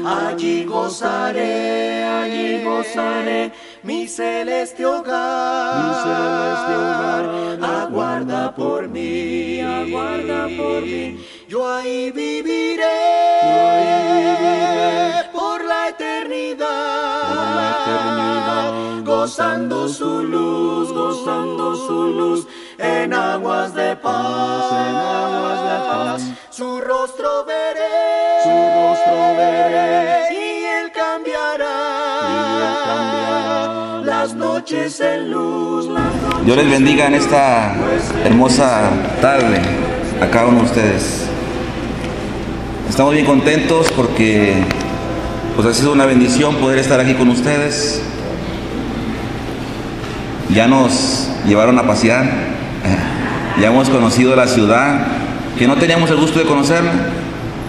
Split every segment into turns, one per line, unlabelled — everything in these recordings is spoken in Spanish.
allí gozaré, mi celeste hogar, aguarda por mí, yo ahí viviré, por la eternidad, gozando su luz, en aguas de paz, su rostro veré, y él cambiará las noches en luz.
Dios les bendiga en esta hermosa tarde a cada uno de ustedes. Estamos bien contentos porque pues ha sido una bendición poder estar aquí con ustedes. Ya nos llevaron a pasear, ya hemos conocido la ciudad, que no teníamos el gusto de conocerla.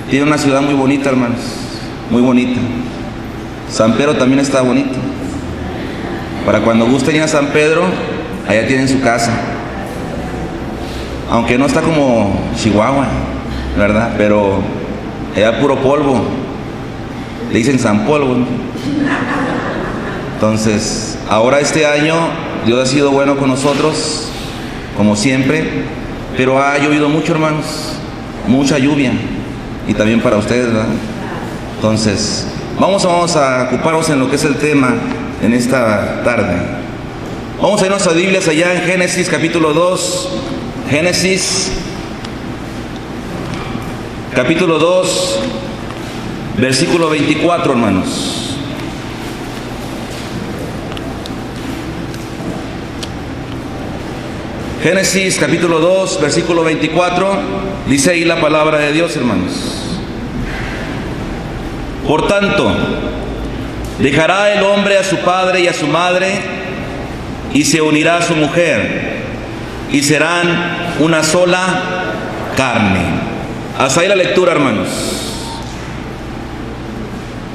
Tiene una ciudad muy bonita, hermanos, muy bonita. San Pedro también está bonito. Para cuando gusten ir a San Pedro, allá tienen su casa. Aunque no está como Chihuahua, ¿verdad? Pero allá puro polvo. Le dicen San Polvo, ¿no? Entonces, ahora este año Dios ha sido bueno con nosotros, como siempre, pero ha llovido mucho, hermanos, mucha lluvia, y también para ustedes, ¿verdad? Entonces, vamos a ocuparnos en lo que es el tema en esta tarde. Vamos a ir a nuestras Biblias allá en Génesis capítulo 2, Génesis capítulo 2, versículo 24, hermanos. Génesis capítulo 2, versículo 24, dice ahí la palabra de Dios, hermanos. Por tanto, dejará el hombre a su padre y a su madre, y se unirá a su mujer, y serán una sola carne. Hasta ahí la lectura, hermanos.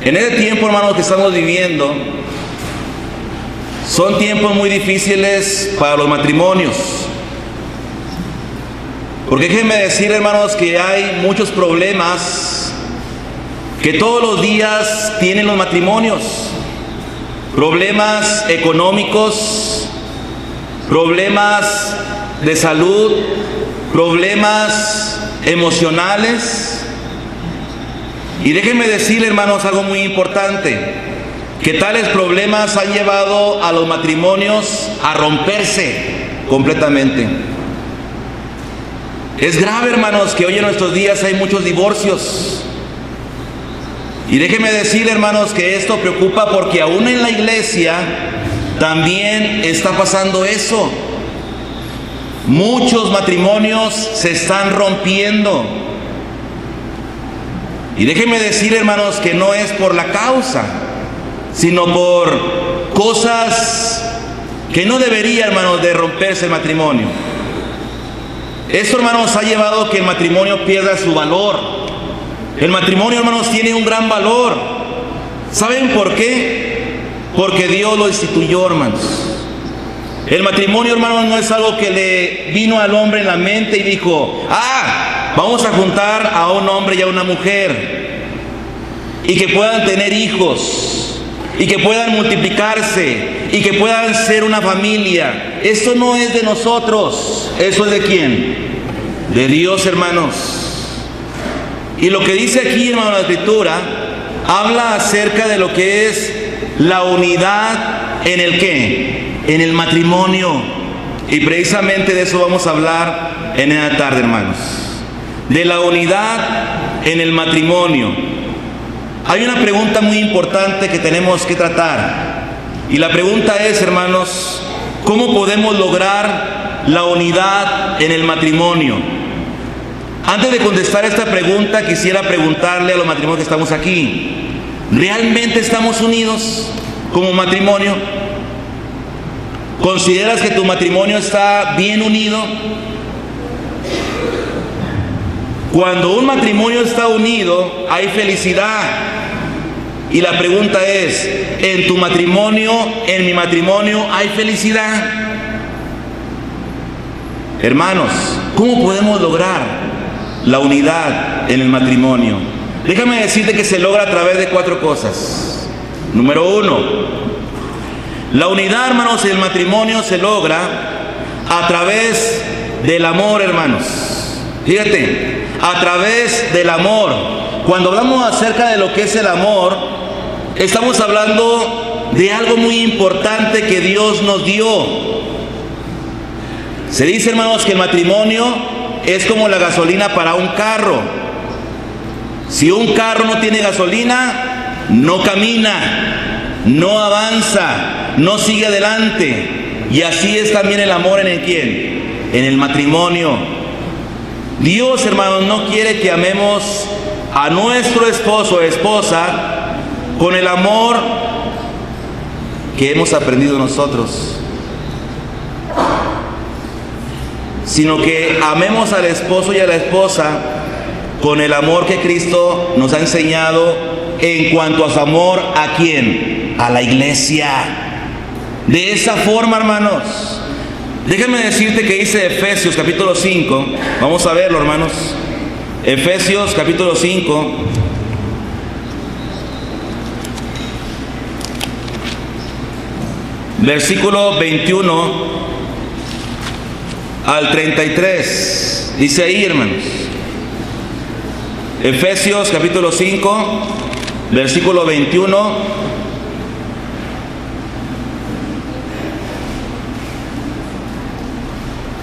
En este tiempo, hermanos, que estamos viviendo, son tiempos muy difíciles para los matrimonios. Porque déjenme decir, hermanos, que hay muchos problemas que todos los días tienen los matrimonios. Problemas económicos, problemas de salud, problemas emocionales. Y déjenme decir, hermanos, algo muy importante, que tales problemas han llevado a los matrimonios a romperse completamente. Es grave, hermanos, que hoy en nuestros días hay muchos divorcios. Y déjenme decir, hermanos, que esto preocupa porque aún en la iglesia también está pasando eso. Muchos matrimonios se están rompiendo. Y déjenme decir, hermanos, que no es por la causa, sino por cosas que no debería, hermanos, de romperse el matrimonio. Esto, hermanos, ha llevado a que el matrimonio pierda su valor. El matrimonio, hermanos, tiene un gran valor. ¿Saben por qué? Porque Dios lo instituyó, hermanos. El matrimonio, hermanos, no es algo que le vino al hombre en la mente y dijo: vamos a juntar a un hombre y a una mujer, y que puedan tener hijos, y que puedan multiplicarse, y que puedan ser una familia. Esto no es de nosotros. ¿Eso es de quién? De Dios, hermanos. Y lo que dice aquí, hermano, la Escritura habla acerca de lo que es la unidad en el ¿qué? En el matrimonio. Y precisamente de eso vamos a hablar en esta tarde, hermanos. De la unidad en el matrimonio. Hay una pregunta muy importante que tenemos que tratar. Y la pregunta es, hermanos, ¿cómo podemos lograr la unidad en el matrimonio? Antes de contestar esta pregunta, quisiera preguntarle a los matrimonios que estamos aquí: ¿realmente estamos unidos como matrimonio? ¿Consideras que tu matrimonio está bien unido? Cuando un matrimonio está unido, hay felicidad. Y la pregunta es: ¿en tu matrimonio, en mi matrimonio, hay felicidad? Hermanos, ¿cómo podemos lograr la unidad en el matrimonio? Déjame decirte que se logra a través de 4 cosas. Número 1, la unidad, hermanos, en el matrimonio se logra a través del amor, hermanos. Fíjate, a través del amor. Cuando hablamos acerca de lo que es el amor, estamos hablando de algo muy importante que Dios nos dio. Se dice, hermanos, que el matrimonio es como la gasolina para un carro. Si un carro no tiene gasolina, no camina, no avanza, no sigue adelante. Y así es también el amor en el ¿quién? En el matrimonio. Dios, hermanos, no quiere que amemos a nuestro esposo o esposa con el amor que hemos aprendido nosotros, sino que amemos al esposo y a la esposa con el amor que Cristo nos ha enseñado en cuanto a su amor ¿a quién? A la iglesia. De esa forma, hermanos, déjenme decirte que dice Efesios capítulo 5, vamos a verlo, hermanos. Efesios capítulo 5, versículo 21 al 33, dice ahí, hermanos. Efesios capítulo 5, versículo 21.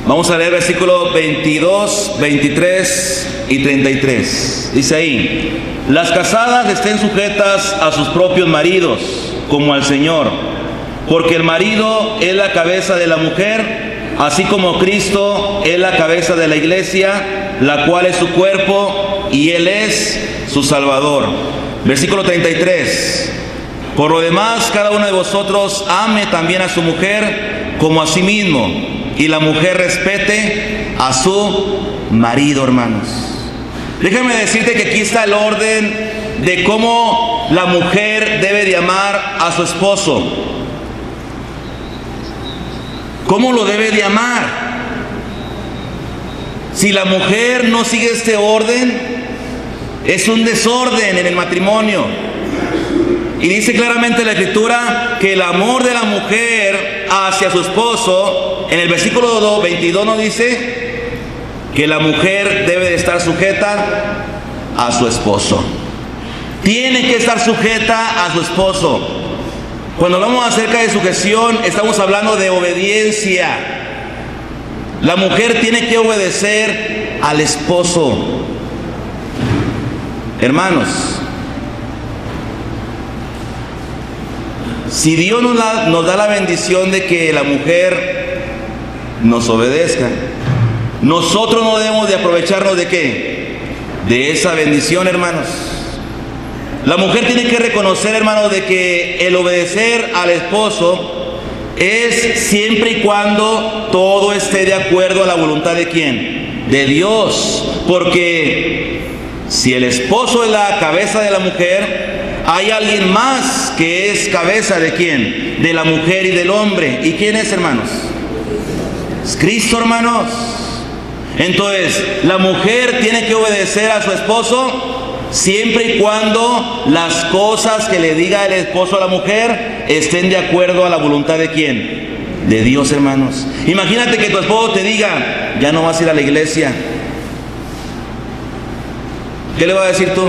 Vamos a leer versículo 22, 23 y 33. Dice ahí: las casadas estén sujetas a sus propios maridos, como al Señor, porque el marido es la cabeza de la mujer, así como Cristo es la cabeza de la iglesia, la cual es su cuerpo, y Él es su Salvador. Versículo 33. Por lo demás, cada uno de vosotros ame también a su mujer como a sí mismo, y la mujer respete a su marido, hermanos. Déjame decirte que aquí está el orden de cómo la mujer debe de amar a su esposo. ¿Cómo lo debe de amar? Si la mujer no sigue este orden, es un desorden en el matrimonio. Y dice claramente la Escritura que el amor de la mujer hacia su esposo, en el versículo 22 nos dice que la mujer debe de estar sujeta a su esposo. Tiene que estar sujeta a su esposo. Cuando hablamos acerca de sujeción, estamos hablando de obediencia. La mujer tiene que obedecer al esposo. Hermanos, si Dios nos da la bendición de que la mujer nos obedezca, nosotros no debemos de aprovecharnos ¿de qué? De esa bendición, hermanos. La mujer tiene que reconocer, hermanos, de que el obedecer al esposo es siempre y cuando todo esté de acuerdo a la voluntad ¿de quién? De Dios. Porque si el esposo es la cabeza de la mujer, hay alguien más que es cabeza ¿de quién? De la mujer y del hombre. ¿Y quién es, hermanos? Es Cristo, hermanos. Entonces, la mujer tiene que obedecer a su esposo siempre y cuando las cosas que le diga el esposo a la mujer estén de acuerdo a la voluntad ¿de quién? De Dios, hermanos. Imagínate que tu esposo te diga: ya no vas a ir a la iglesia. ¿Qué le vas a decir tú?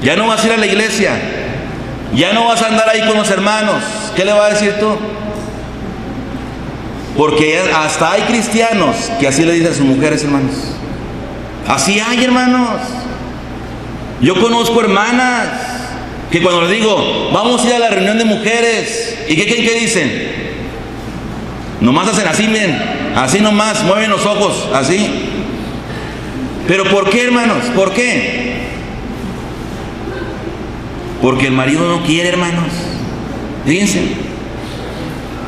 Ya no vas a ir a la iglesia, ya no vas a andar ahí con los hermanos. ¿Qué le vas a decir tú? Porque hasta hay cristianos que así le dicen a sus mujeres, hermanos. Así hay, hermanos. Yo conozco hermanas que cuando les digo: vamos a ir a la reunión de mujeres, ¿y qué dicen? Nomás hacen así, miren, así nomás, mueven los ojos, así. ¿Pero por qué, hermanos? ¿Por qué? Porque el marido no quiere, hermanos. Fíjense.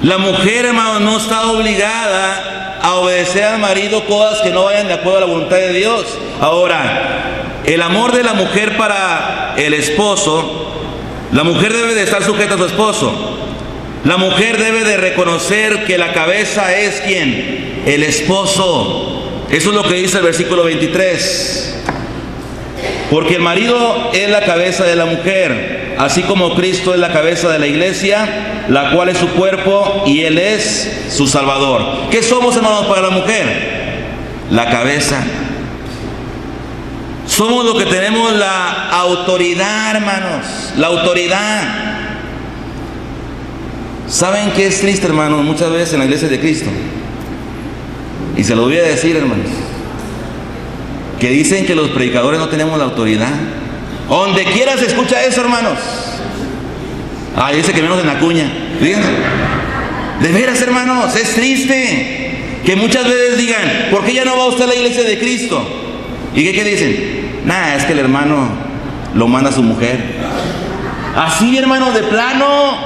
La mujer, hermanos, no está obligada a obedecer al marido cosas que no vayan de acuerdo a la voluntad de Dios. Ahora, el amor de la mujer para el esposo, la mujer debe de estar sujeta a su esposo. La mujer debe de reconocer que la cabeza es ¿quién? El esposo. Eso es lo que dice el versículo 23. Porque el marido es la cabeza de la mujer, así como Cristo es la cabeza de la iglesia, la cual es su cuerpo y Él es su Salvador. ¿Qué somos, hermanos, para la mujer? La cabeza. Somos los que tenemos la autoridad, hermanos, la autoridad. ¿Saben qué es triste, hermanos? Muchas veces en la iglesia de Cristo, y se lo voy a decir, hermanos, que dicen que los predicadores no tenemos la autoridad. Donde quiera se escucha eso, hermanos. Dice que menos en la cuña. Fíjense. De veras, hermanos, es triste que muchas veces digan, ¿por qué ya no va usted a la iglesia de Cristo? ¿Y qué dicen? Es que el hermano lo manda a su mujer. Así, hermano, de plano.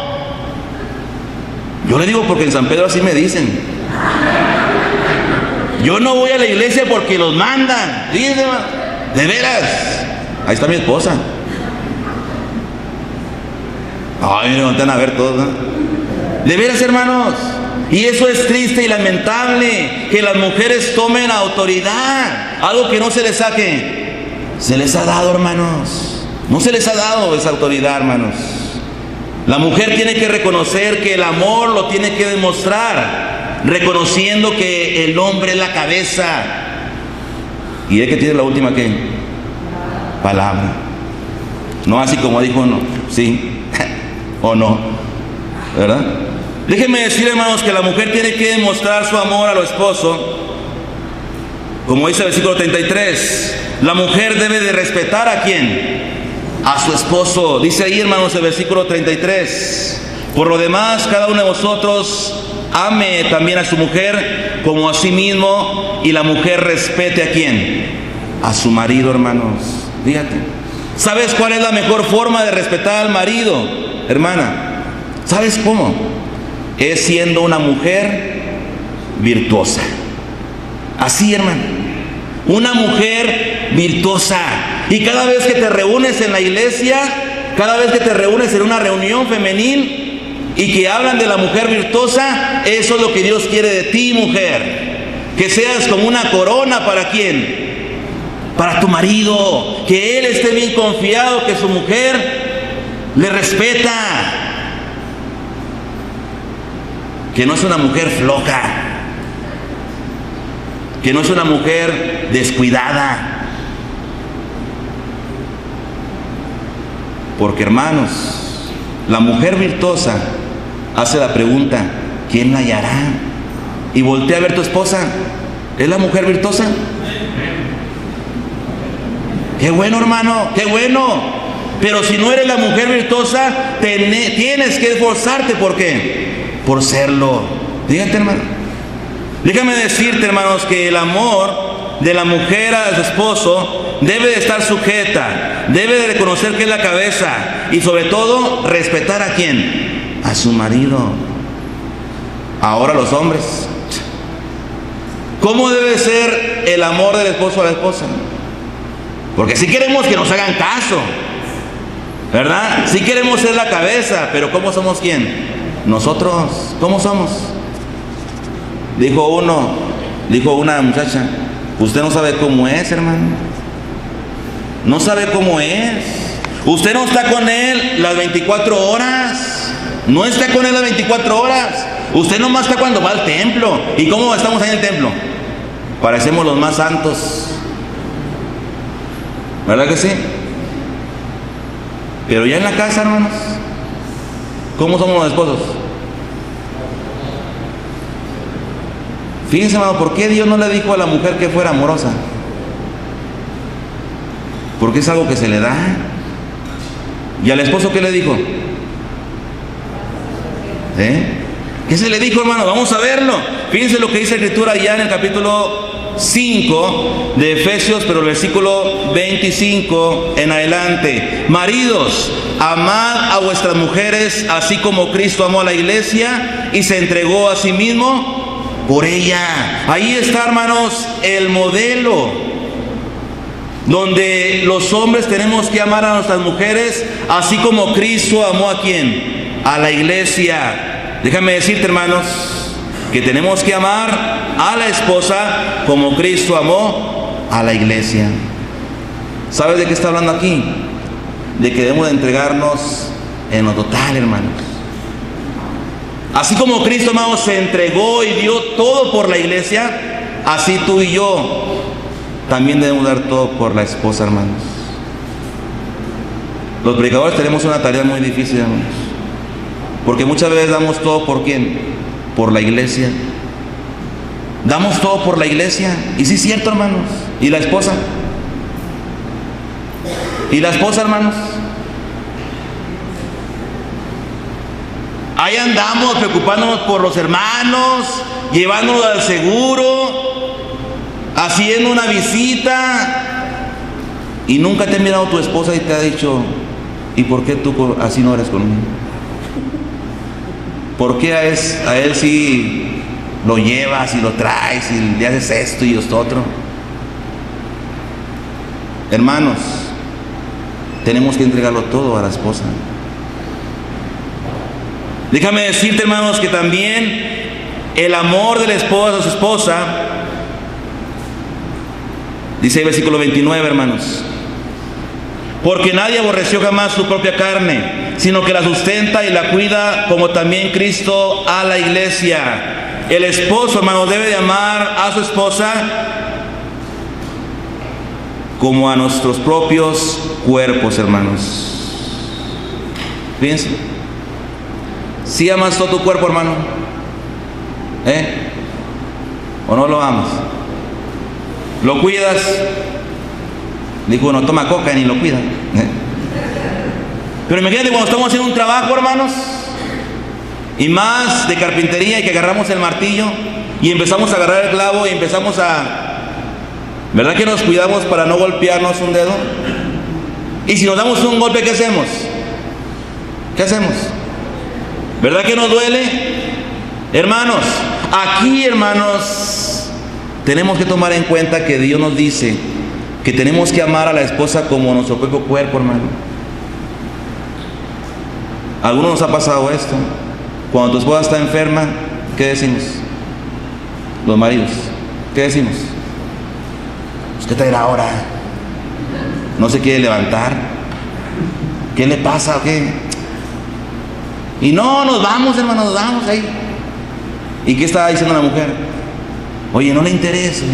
Yo le digo porque en San Pedro así me dicen. Yo no voy a la iglesia porque los mandan. Fíjense, hermano. De veras. Ahí está mi esposa. Me van a ver todos, ¿no? De veras, hermanos. Y eso es triste y lamentable, que las mujeres tomen autoridad. Algo que no se les saque. Se les ha dado, hermanos. No se les ha dado esa autoridad, hermanos. La mujer tiene que reconocer que el amor lo tiene que demostrar, reconociendo que el hombre es la cabeza. Y es que tiene la última, ¿qué? Palabra. No así como dijo uno, sí o no, ¿verdad? Déjenme decir, hermanos, que la mujer tiene que demostrar su amor a su esposo. Como dice el versículo 33, la mujer debe de respetar ¿a quién? A su esposo. Dice ahí, hermanos, el versículo 33. Por lo demás, cada uno de vosotros ame también a su mujer como a sí mismo, y la mujer respete ¿a quién? A su marido, hermanos. Fíjate. ¿Sabes cuál es la mejor forma de respetar al marido, hermana? ¿Sabes cómo? Es siendo una mujer virtuosa. Así, hermano. Una mujer virtuosa. Y cada vez que te reúnes en la iglesia, cada vez que te reúnes en una reunión femenil y que hablan de la mujer virtuosa, eso es lo que Dios quiere de ti, mujer. Que seas como una corona. ¿Para quién? Para tu marido. Que él esté bien confiado que su mujer le respeta. Que no es una mujer floja. Que no es una mujer descuidada. Porque, hermanos, la mujer virtuosa hace la pregunta, ¿quién la hallará? Y voltea a ver tu esposa. ¿Es la mujer virtuosa? ¡Qué bueno, hermano! ¡Qué bueno! Pero si no eres la mujer virtuosa, tienes que esforzarte. ¿Por qué? Por serlo. Dígate, hermano. Déjame decirte, hermanos, que el amor de la mujer a su esposo debe de estar sujeta, debe de reconocer que es la cabeza y sobre todo respetar ¿a quién? A su marido. Ahora los hombres, ¿cómo debe ser el amor del esposo a la esposa? Porque si queremos que nos hagan caso, ¿verdad? Si queremos ser la cabeza, pero ¿cómo somos quién? Nosotros, ¿cómo somos? Dijo una muchacha, usted no sabe cómo es, hermano. No sabe cómo es. Usted no está con él las 24 horas. No está con él las 24 horas. Usted nomás está cuando va al templo. ¿Y cómo estamos ahí en el templo? Parecemos los más santos. ¿Verdad que sí? Pero ya en la casa, hermanos, ¿cómo somos los esposos? Fíjense, hermano, ¿por qué Dios no le dijo a la mujer que fuera amorosa? Porque es algo que se le da. ¿Y al esposo qué le dijo? ¿Qué se le dijo, hermano? Vamos a verlo. Fíjense lo que dice la Escritura ya en el capítulo 5 de Efesios, pero el versículo 25 en adelante. Maridos, amad a vuestras mujeres, así como Cristo amó a la iglesia y se entregó a sí mismo por ella. Ahí está, hermanos, el modelo donde los hombres tenemos que amar a nuestras mujeres, así como Cristo amó ¿a quién? A la iglesia. Déjame decirte, hermanos, que tenemos que amar a la esposa como Cristo amó a la iglesia. ¿Sabes de qué está hablando aquí? De que debemos de entregarnos en lo total, hermanos. Así como Cristo, hermanos, se entregó y dio todo por la iglesia, así tú y yo también debemos dar todo por la esposa, hermanos. Los predicadores tenemos una tarea muy difícil, hermanos, porque muchas veces damos todo ¿por quién? Por la iglesia. Damos todo por la iglesia. Y sí es cierto, hermanos. ¿Y la esposa? ¿Y la esposa, hermanos? Ahí andamos preocupándonos por los hermanos, llevándolos al seguro, haciendo una visita, y nunca te ha mirado tu esposa y te ha dicho: ¿y por qué tú así no eres conmigo? ¿Por qué a él sí lo llevas y lo traes y le haces esto y esto otro? Hermanos, tenemos que entregarlo todo a la esposa. Déjame decirte, hermanos, que también el amor de la esposa a su esposa, dice el versículo 29, hermanos: porque nadie aborreció jamás su propia carne, sino que la sustenta y la cuida, como también Cristo a la iglesia. El esposo, hermanos, debe de amar a su esposa como a nuestros propios cuerpos, hermanos. Fíjense. ¿Sí amas todo tu cuerpo, hermano? ¿O no lo amas? ¿Lo cuidas? Dijo, no toma coca ni lo cuida. Pero imagínate cuando estamos haciendo un trabajo, hermanos, y más de carpintería, y que agarramos el martillo y empezamos a agarrar el clavo y empezamos ¿verdad que nos cuidamos para no golpearnos un dedo? Y si nos damos un golpe, ¿qué hacemos? ¿Qué hacemos? ¿Verdad que nos duele? Hermanos, aquí, hermanos, tenemos que tomar en cuenta que Dios nos dice que tenemos que amar a la esposa como nuestro propio cuerpo, hermano. A algunos nos ha pasado esto. Cuando tu esposa está enferma, ¿qué decimos? Los maridos, ¿qué decimos? Pues, ¿qué traerá ahora? ¿No se quiere levantar? ¿Qué le pasa o qué? Y no, nos vamos, hermano, nos vamos ahí. ¿Y qué estaba diciendo la mujer? Oye, no le interesa,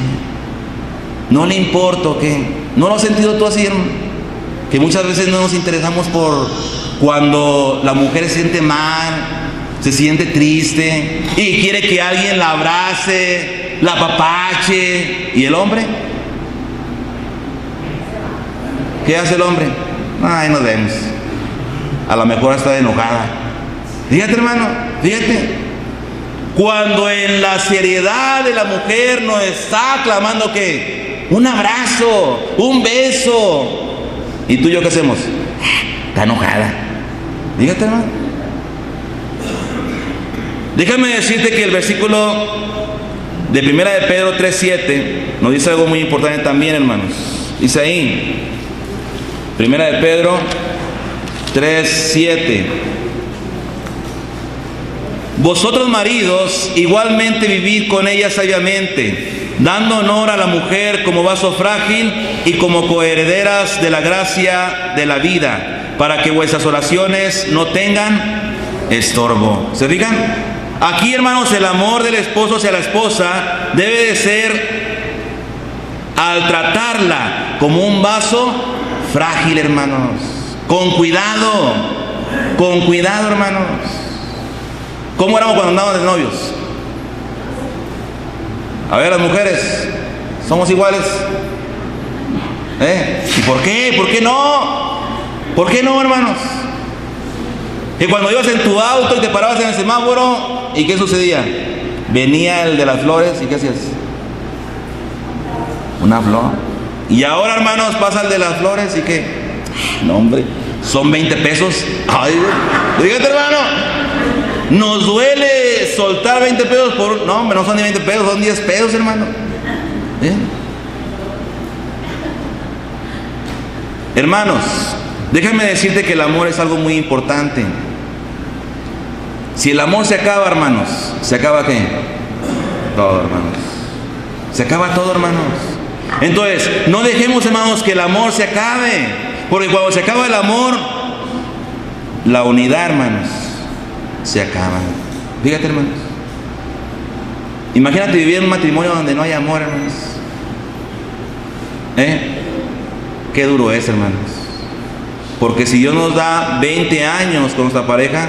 no le importa, ¿o qué? ¿No lo has sentido tú así, hermano? Que muchas veces no nos interesamos por cuando la mujer se siente mal, se siente triste y quiere que alguien la abrace, la apapache. ¿Y el hombre? ¿Qué hace el hombre? Ay, nos vemos. A lo mejor está enojada. Fíjate, hermano, fíjate. Cuando en la seriedad de la mujer nos está clamando ¿qué? Un abrazo, un beso. ¿Y tú y yo qué hacemos? Está enojada. Fíjate, hermano. Déjame decirte que el versículo de 1 de Pedro 3:7 nos dice algo muy importante también, hermanos. Dice ahí, 1 de Pedro 3:7: vosotros maridos igualmente vivid con ella sabiamente, dando honor a la mujer como vaso frágil y como coherederas de la gracia de la vida, para que vuestras oraciones no tengan estorbo. ¿Se fijan? Aquí, hermanos, el amor del esposo hacia la esposa debe de ser al tratarla como un vaso frágil, hermanos. Con cuidado, hermanos. ¿Cómo éramos cuando andábamos de novios? A ver, las mujeres, ¿somos iguales? ¿Y por qué? ¿Por qué no? ¿Por qué no, hermanos? Y cuando ibas en tu auto y te parabas en el semáforo, ¿y qué sucedía? Venía el de las flores, ¿y qué hacías? Una flor. Y ahora, hermanos, pasa el de las flores, ¿y qué? No, hombre, son 20 pesos. Ay, dígate, hermano, nos duele soltar 20 pesos por... No, hombre, no son ni 20 pesos, son 10 pesos, hermano. Hermanos, déjame decirte que el amor es algo muy importante. Si el amor se acaba, hermanos, ¿se acaba qué? todo, hermanos. Se acaba todo, hermanos. Entonces, no dejemos, hermanos, que el amor se acabe. Porque cuando se acaba el amor, la unidad, hermanos, se acaba. Fíjate, hermanos. Imagínate vivir en un matrimonio donde no hay amor, hermanos. Qué duro es, hermanos. Porque si Dios nos da 20 años con nuestra pareja,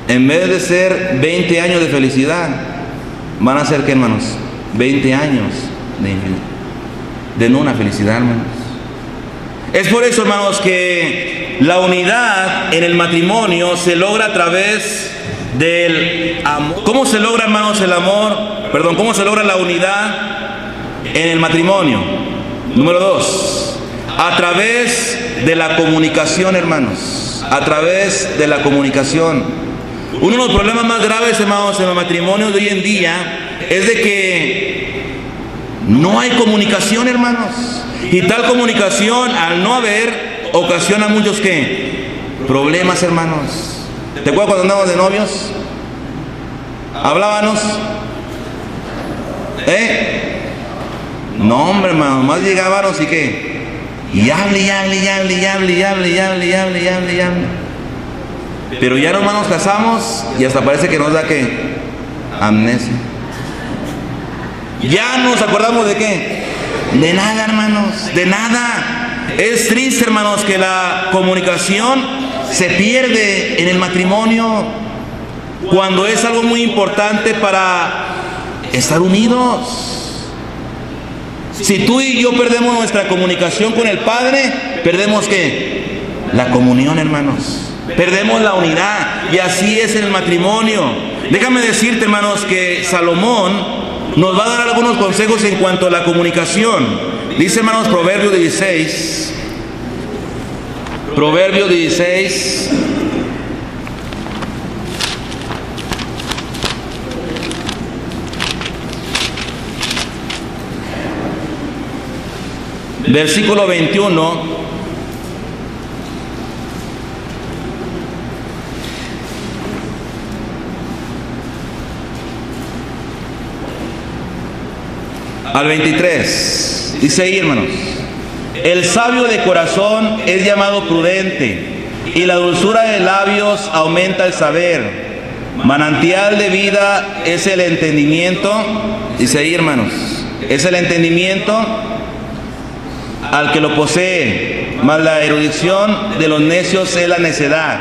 en vez de ser 20 años de felicidad, van a ser, ¿qué, hermanos? 20 años de no una felicidad, hermanos. Es por eso, hermanos, que la unidad en el matrimonio se logra a través del amor. ¿Cómo se logra, hermanos, el amor? ¿Cómo se logra la unidad en el matrimonio? Número 2, a través de la comunicación, hermanos. A través de la comunicación. Uno de los problemas más graves, hermanos, en los matrimonios de hoy en día es de que no hay comunicación, hermanos. Y tal comunicación, al no haber, ocasiona muchos ¿qué? Problemas, hermanos. ¿Te acuerdas cuando andábamos de novios? Hablábamos. No, hombre, hermano, más llegábamos y qué. Y hable. Pero ya nomás nos casamos y hasta parece que nos da ¿qué? Amnesia. Ya nos acordamos de qué. De nada, hermanos, de nada. Es triste, hermanos, que la comunicación se pierde en el matrimonio cuando es algo muy importante para estar unidos. Si tú y yo perdemos nuestra comunicación con el Padre, perdemos ¿qué? La comunión, hermanos. Perdemos la unidad. Y así es en el matrimonio. Déjame decirte, hermanos, que Salomón nos va a dar algunos consejos en cuanto a la comunicación. Dice, hermanos, Proverbios 16. Proverbios 16. Versículo 21. Al 23, dice ahí, hermanos: el sabio de corazón es llamado prudente, y la dulzura de labios aumenta el saber. Manantial de vida es el entendimiento, dice ahí, hermanos, es el entendimiento al que lo posee, mas la erudición de los necios es la necedad.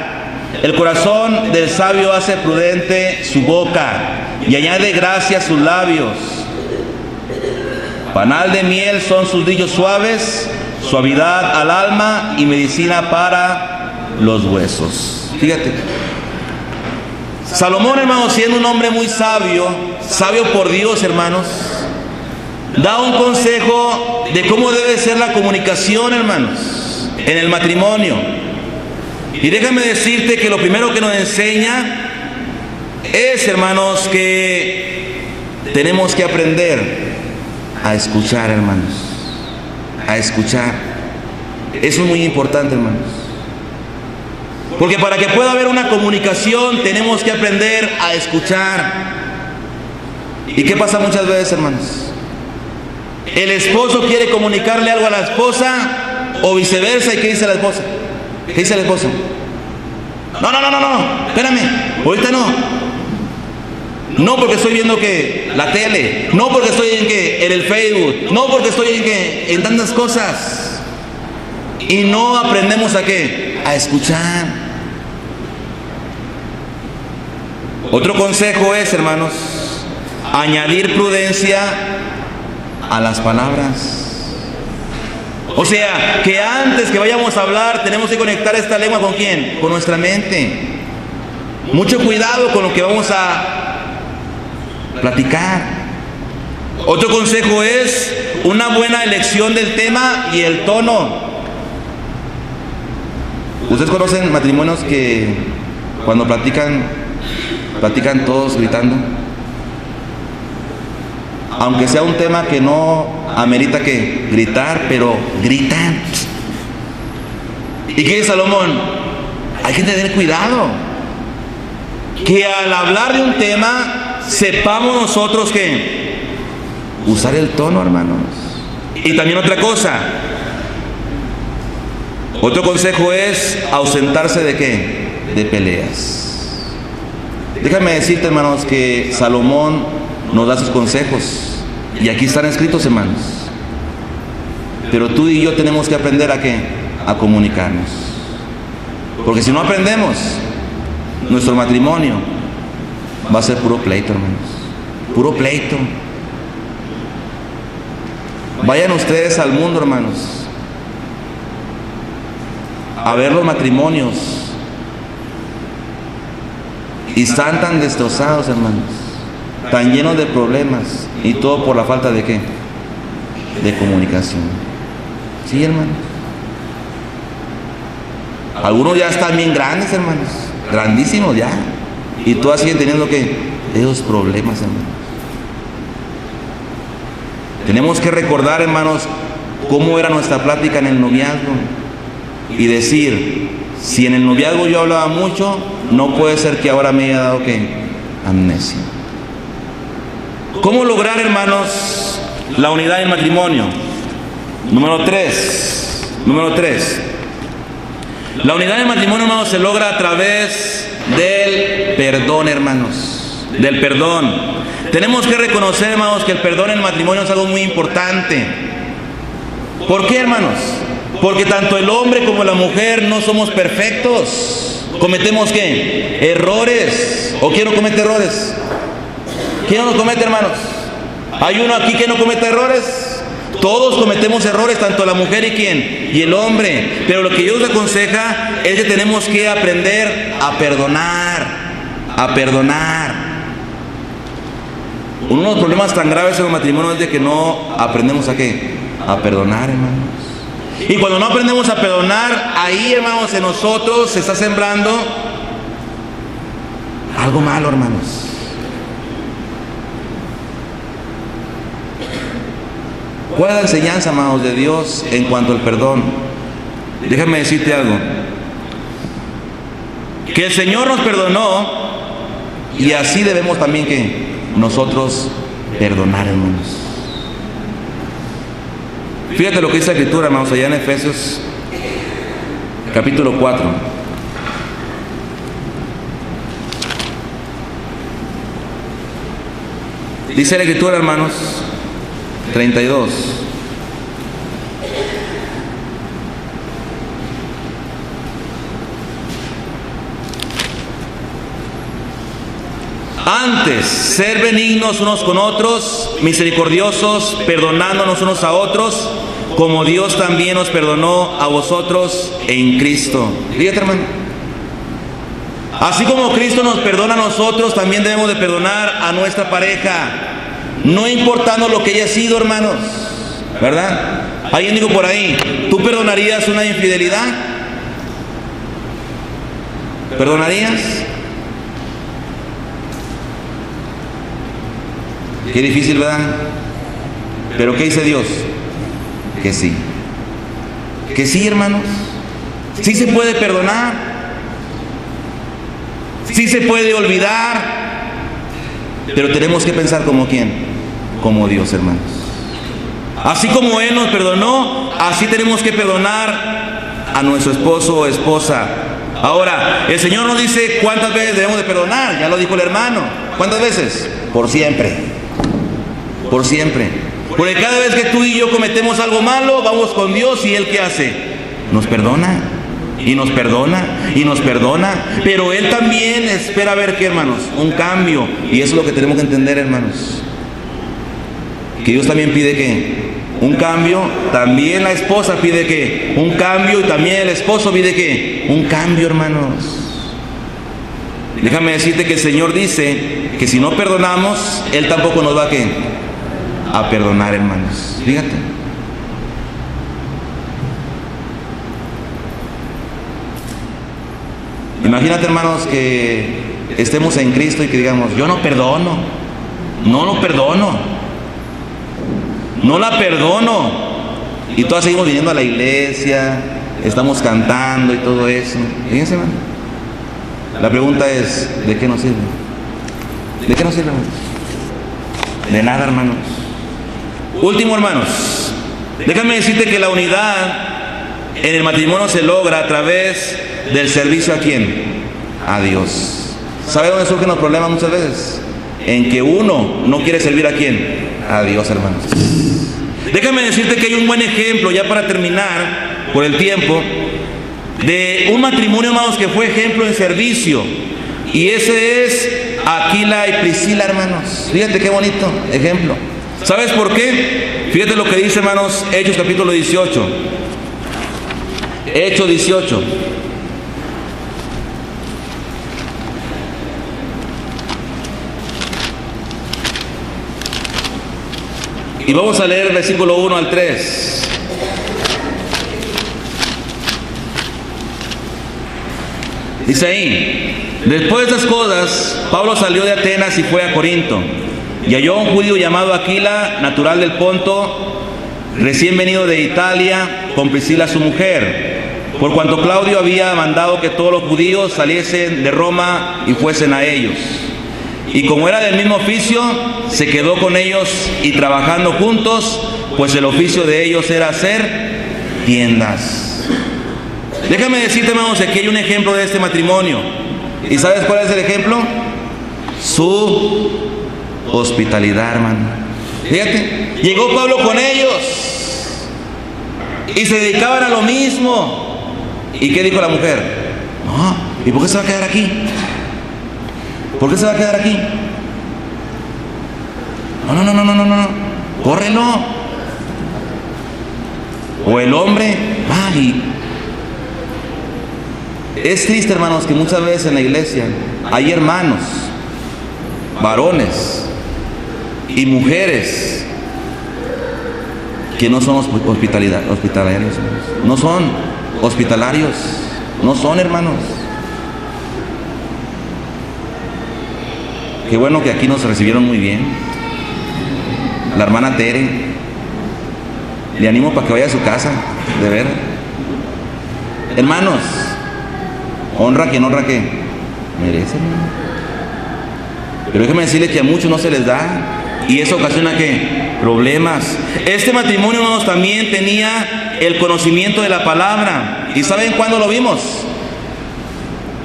El corazón del sabio hace prudente su boca, y añade gracia a sus labios. Panal de miel son sus dichos suaves, suavidad al alma y medicina para los huesos. Fíjate, Salomón, hermanos, siendo un hombre muy sabio, sabio por Dios, hermanos, da un consejo de cómo debe ser la comunicación, hermanos, en el matrimonio. Y déjame decirte que lo primero que nos enseña es, hermanos, que tenemos que aprender a escuchar, hermanos. A escuchar. Eso es muy importante, hermanos. Porque para que pueda haber una comunicación tenemos que aprender a escuchar. ¿Y qué pasa muchas veces, hermanos? El esposo quiere comunicarle algo a la esposa o viceversa. ¿Y qué dice la esposa? ¿Qué dice el esposo? No, espérame, ahorita no. No, porque estoy viendo que la tele, no porque estoy en el Facebook, no porque estoy en tantas cosas. Y no aprendemos a qué, a escuchar. Otro consejo es, hermanos, añadir prudencia a las palabras. O sea, que antes que vayamos a hablar tenemos que conectar esta lengua ¿con quién? Con nuestra mente. Mucho cuidado con lo que vamos a platicar. Otro consejo es una buena elección del tema y el tono. ¿Ustedes conocen matrimonios que cuando platican todos gritando? Aunque sea un tema que no amerita que gritar, pero gritan. ¿Y qué dice Salomón? Hay que tener cuidado, que al hablar de un tema sepamos nosotros que usar el tono, hermanos. Y también otra cosa, otro consejo es ausentarse de ¿qué? De peleas. Déjame decirte, hermanos, que Salomón nos da sus consejos y aquí están escritos, hermanos. Pero tú y yo tenemos que aprender a ¿qué? A comunicarnos. Porque si no aprendemos, nuestro matrimonio va a ser puro pleito, hermanos. Puro pleito. Vayan ustedes al mundo, hermanos, a ver los matrimonios. Y están tan destrozados, hermanos, tan llenos de problemas. Y todo por la falta de ¿qué? De comunicación. Sí, hermanos. Algunos ya están bien grandes, hermanos. Grandísimos ya. Y todas siguen teniendo ¿qué? Esos problemas, hermanos. Tenemos que recordar, hermanos, cómo era nuestra plática en el noviazgo. Y decir, si en el noviazgo yo hablaba mucho, no puede ser que ahora me haya dado ¿qué? Amnesia. ¿Cómo lograr, hermanos, la unidad en matrimonio? Número 3. La unidad en matrimonio, hermanos, se logra a través del perdón, hermanos. Del perdón. Tenemos que reconocer, hermanos, que el perdón en el matrimonio es algo muy importante. ¿Por qué, hermanos? Porque tanto el hombre como la mujer no somos perfectos. ¿Cometemos qué? Errores. ¿O quién no comete errores? ¿Quién no los comete, hermanos? ¿Hay uno aquí que no comete errores? Todos cometemos errores, tanto la mujer y quién, y el hombre. Pero lo que Dios aconseja es que tenemos que aprender a perdonar. A perdonar. Uno de los problemas tan graves en el matrimonio es de que no aprendemos a ¿qué? A perdonar, hermanos. Y cuando no aprendemos a perdonar, ahí, hermanos, en nosotros se está sembrando algo malo, hermanos. ¿Cuál es la enseñanza, hermanos, de Dios en cuanto al perdón? Déjame decirte algo. Que el Señor nos perdonó y así debemos también que nosotros perdonar, hermanos. Fíjate lo que dice la Escritura, hermanos, allá en Efesios capítulo 4. Dice la Escritura, hermanos, 32. Antes, ser benignos unos con otros, misericordiosos, perdonándonos unos a otros, como Dios también nos perdonó a vosotros en Cristo. Fíjate, hermano. Así como Cristo nos perdona a nosotros, también debemos de perdonar a nuestra pareja, no importando lo que haya sido, hermanos. ¿Verdad? Alguien dijo por ahí, ¿tú perdonarías una infidelidad? ¿Perdonarías? Qué difícil, ¿verdad? Pero ¿qué dice Dios? Que sí. Que sí, hermanos. Sí se puede perdonar. Sí se puede olvidar. Pero tenemos que pensar como quién. Como Dios, hermanos. Así como Él nos perdonó, así tenemos que perdonar a nuestro esposo o esposa. Ahora, el Señor nos dice cuántas veces debemos de perdonar. Ya lo dijo el hermano. ¿Cuántas veces? Por siempre. Por siempre. Porque cada vez que tú y yo cometemos algo malo, vamos con Dios y Él ¿qué hace? Nos perdona. Y nos perdona. Y nos perdona. Pero Él también espera ver ¿qué, hermanos? Un cambio. Y eso es lo que tenemos que entender, hermanos. Que Dios también pide ¿qué? Un cambio. También la esposa pide ¿qué? Un cambio. Y también el esposo pide ¿qué? Un cambio, hermanos. Déjame decirte que el Señor dice que si no perdonamos, Él tampoco nos va a ¿qué? A perdonar, hermanos. Fíjate. Imagínate, hermanos, que estemos en Cristo y que digamos, yo no perdono. No lo perdono. No la perdono. Y todas seguimos viniendo a la iglesia, estamos cantando y todo eso. Fíjense, hermano. La pregunta es, ¿de qué nos sirve? ¿De qué nos sirve, hermanos? De nada, hermanos. Último, hermanos, déjame decirte que la unidad en el matrimonio se logra a través del servicio ¿a quién? A Dios. ¿Sabe dónde surgen los problemas muchas veces? En que uno no quiere servir ¿a quién? A Dios, hermanos. Déjame decirte que hay un buen ejemplo, ya para terminar, por el tiempo, de un matrimonio, hermanos, que fue ejemplo en servicio. Y ese es Aquila y Priscila, hermanos. Fíjate qué bonito ejemplo. ¿Sabes por qué? Fíjate lo que dice, hermanos, Hechos capítulo 18. Hechos 18. Y vamos a leer el versículo 1 al 3. Dice ahí: después de estas cosas, Pablo salió de Atenas y fue a Corinto. Y halló a un judío llamado Aquila, natural del Ponto, recién venido de Italia, con Priscila su mujer, por cuanto Claudio había mandado que todos los judíos saliesen de Roma y fuesen a ellos. Y como era del mismo oficio, se quedó con ellos y trabajando juntos, pues el oficio de ellos era hacer tiendas. Déjame decirte, hermanos, aquí hay un ejemplo de este matrimonio. ¿Y sabes cuál es el ejemplo? Su hospitalidad, hermano. Fíjate, llegó Pablo con ellos y se dedicaban a lo mismo. ¿Y qué dijo la mujer? No, ¿y por qué se va a quedar aquí? ¿Por qué se va a quedar aquí? No, córrelo. O el hombre, ay. Es triste, hermanos, que muchas veces en la iglesia hay hermanos, varones y mujeres que no son hospitalarios, no son hospitalarios, no son, hermanos. Qué bueno que aquí nos recibieron muy bien. La hermana Tere, le animo para que vaya a su casa, de ver. Hermanos, honra quien honra que merece, hermano. Pero déjeme decirle que a muchos no se les da, y eso ocasiona ¿qué? Problemas. Este matrimonio, hermanos, también tenía el conocimiento de la palabra. ¿Y saben cuándo lo vimos?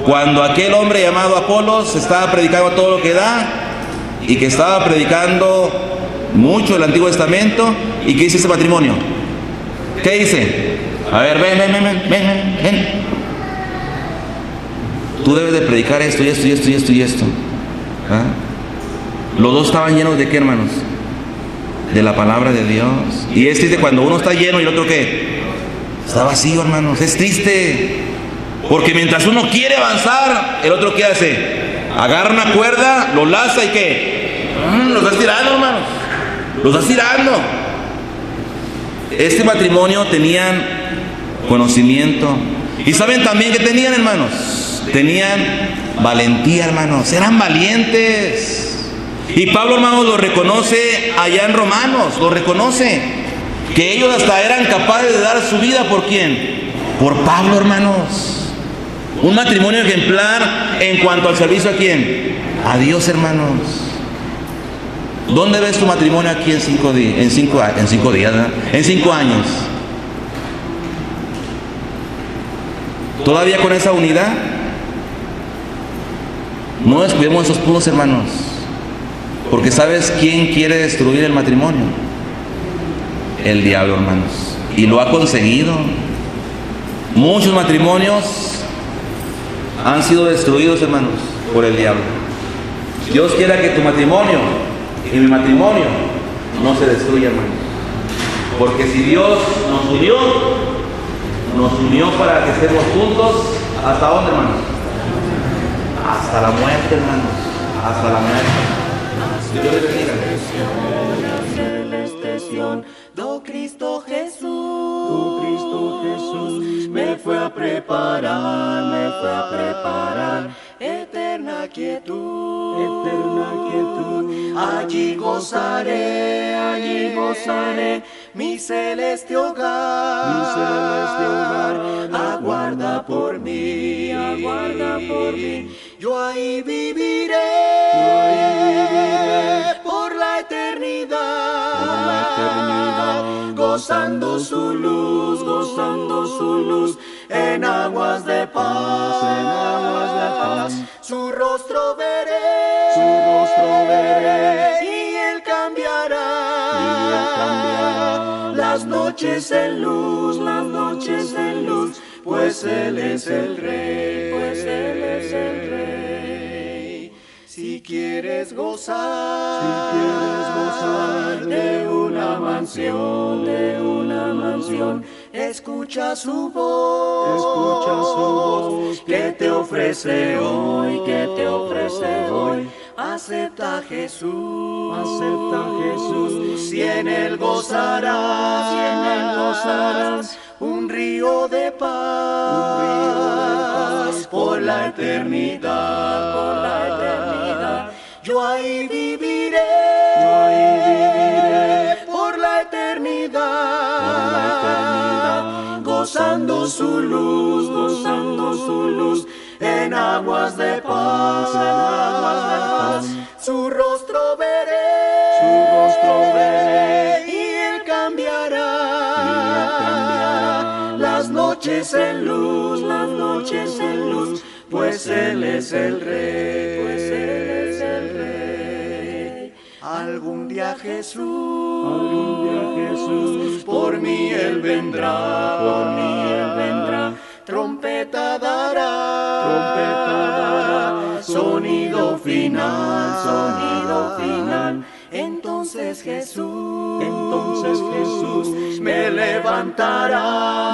Cuando aquel hombre llamado Apolos estaba predicando todo lo que da, y que estaba predicando mucho el Antiguo Testamento. ¿Y qué dice este matrimonio? ¿Qué dice? A ver, ven. Tú debes de predicar esto y esto y esto y esto y esto. ¿Ah? Los dos estaban llenos de ¿qué, hermanos? De la palabra de Dios. Y es triste cuando uno está lleno y el otro ¿qué? Está vacío, hermanos. Es triste. Porque mientras uno quiere avanzar, el otro ¿qué hace? Agarra una cuerda, lo laza y ¿qué? Lo está tirando, hermanos. Lo está tirando. Este matrimonio tenían conocimiento. Y saben también que tenían, hermanos. Tenían valentía, hermanos. Eran valientes. Y Pablo, hermanos, lo reconoce allá en Romanos. Lo reconoce. Que ellos hasta eran capaces de dar su vida ¿por quién? Por Pablo, hermanos. Un matrimonio ejemplar en cuanto al servicio ¿a quién? A Dios, hermanos. ¿Dónde ves tu matrimonio aquí en 5 días? En 5 días, ¿verdad? En 5 años. ¿Todavía con esa unidad? No descuidemos esos puntos, hermanos. Porque ¿sabes quién quiere destruir el matrimonio? El diablo, hermanos. Y lo ha conseguido. Muchos matrimonios han sido destruidos, hermanos, por el diablo. Dios quiera que tu matrimonio y mi matrimonio no se destruya, hermanos. Porque si Dios nos unió para que estemos juntos, ¿hasta dónde, hermanos? Hasta la muerte, hermanos. Hasta la muerte. Dios les bendiga.
Do Cristo Jesús, me fue a preparar eterna quietud. Allí gozaré mi celeste hogar, aguarda por mí, yo ahí viviré. gozando su luz, en aguas de paz, su rostro veré, y él cambiará, las noches en luz, pues él es el rey, Si quieres gozar, de una mansión, escucha su voz, que te ofrece hoy, acepta a Jesús, y en él gozarás, un río de paz, por la eternidad, yo ahí viviré, por la eternidad, gozando su luz, en aguas de paz, su rostro veré, y él cambiará, las noches en luz, pues él es el rey, Algún día Jesús, por mí él vendrá, trompeta dará, sonido final, entonces Jesús me levantará,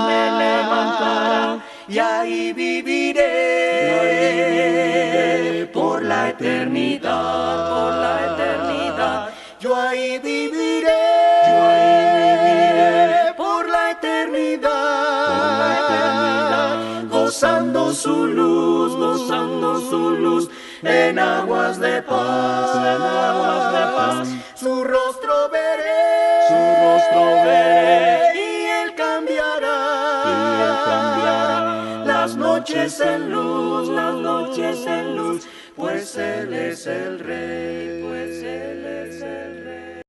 y ahí viviré, por la eternidad, yo ahí viviré, por la eternidad, gozando su luz, en aguas de paz, su rostro veré, y él cambiará, las noches en luz, pues él es el rey,